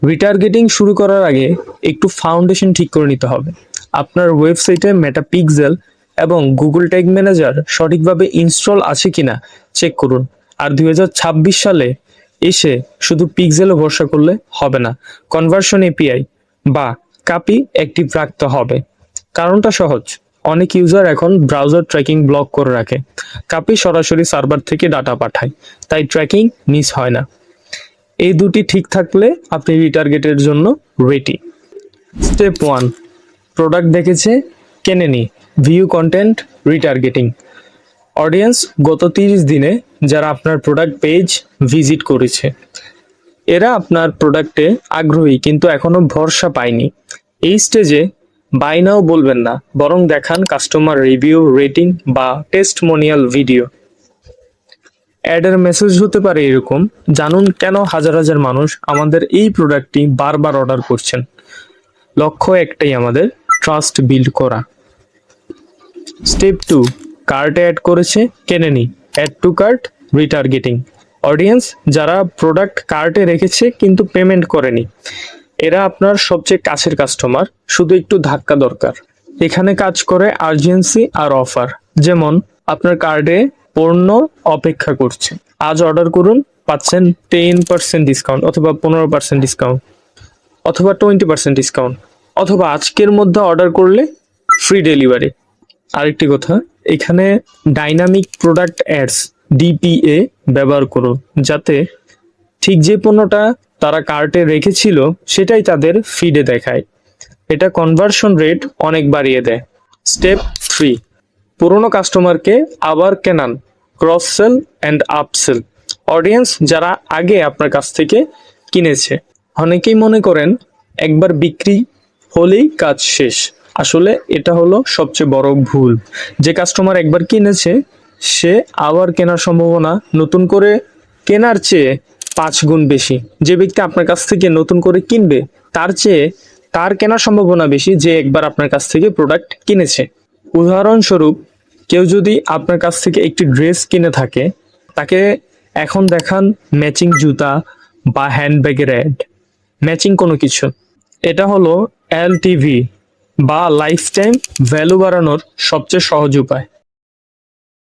Retargeting শুরু করার আগে একটু ফাউন্ডেশন ঠিক করে নিতে হবে। আপনার ওয়েবসাইটে মেটাপিক্সেল এবং গুগল ট্যাগ ম্যানেজার সঠিকভাবে ইনস্টল আছে কিনা চেক করুন। আর 2026 সালে এসে শুধু পিক্সেলে ভরসা করলে হবে না, কনভার্সন এপিআই বা কাপি অ্যাক্টিভ রাখতে হবে। কারণটা সহজ, অনেক ইউজার এখন ব্রাউজার ট্র্যাকিং ব্লক করে রাখে। কাপি সরাসরি সার্ভার থেকে ডাটা পাঠায়, তাই ট্র্যাকিং মিস হয় না। এই দুটি ঠিক থাকলে আপনি রিটার্গেটের জন্য রেডি। স্টেপ 1, প্রোডাক্ট দেখেছে, কেনেনি, ভিউ কন্টেন্ট, রিটার্গেটিং। অডিয়েন্স গত 30 দিনে যারা আপনার প্রোডাক্ট পেজ ভিজিট করেছে, এরা আপনার প্রোডাক্টে আগ্রহী কিন্তু এখনো ভরসা পায়নি। এই স্টেজে বাই নাও বলবেন না, বরং দেখান কাস্টমার রিভিউ, রেটিং বা টেস্টমোনিয়াল ভিডিও। অ্যাডের মেসেজ হতে পারে এরকম: জানুন কেন হাজার হাজার মানুষ আমাদের এই প্রোডাক্টটি বারবার অর্ডার করছেন। লক্ষ্য একটাই, আমাদের ট্রাস্ট বিল্ড করা। স্টেপ 2, কার্টে অ্যাড করেছে, কেনেনি, add to cart, retargeting. Audience যারা প্রোডাক্ট কার্টে রেখেছে কিন্তু পেমেন্ট করেনি, এরা আপনার সবচেয়ে কাছের কাস্টমার, শুধু একটু ধাক্কা দরকার। এখানে কাজ করে আর্জেন্সি আর অফার। যেমন আপনার কার্ডে পণ্য অপেক্ষা করছে, আজ অর্ডার করুন, পাচ্ছেন 10% ডিসকাউন্ট অথবা 15% ডিসকাউন্ট অথবা 20% ডিসকাউন্ট, অথবা আজকের মধ্যে অর্ডার করলে ফ্রি ডেলিভারি। আরেকটি কথা, এখানে ডাইনামিক প্রোডাক্ট অ্যাডস ডিপিএ ব্যবহার করুন, যাতে ঠিক যে পণ্যটা তারা কার্টে রেখেছিল সেটাই তাদের ফিডে দেখায়। এটা কনভার্সন রেট অনেক বাড়িয়ে দেয়। স্টেপ 3, পুরনো কাস্টমারকে আবার কেনান, cross sell and upsell. Audience যারা আগে আপনার কাছ থেকে কিনেছে। অনেকেই মনে করেন একবার বিক্রি হলেই কাজ শেষ। আসলে এটা হলো সবচেয়ে বড় ভুল। যে কাস্টমার একবার কিনেছে সে আবার কেনার সম্ভাবনা নতুন করে কেনার চেয়ে 5 গুণ বেশি। যে ব্যক্তি আপনার কাছ থেকে নতুন করে কিনবে তার চেয়ে তার কেনার সম্ভাবনা বেশি যে একবার আপনার কাছ থেকে প্রোডাক্ট কিনেছে। উদাহরণস্বরূপ, কেউ যদি আপনার কাছ থেকে একটি ড্রেস কিনে থাকে, তাকে এখন দেখান ম্যাচিং জুতা বা হ্যান্ডব্যাগের অ্যাড, ম্যাচিং কোনো কিছু। এটা হলো এলটিভি বা লাইফ টাইম ভ্যালু বাড়ানোর সবচেয়ে সহজ উপায়।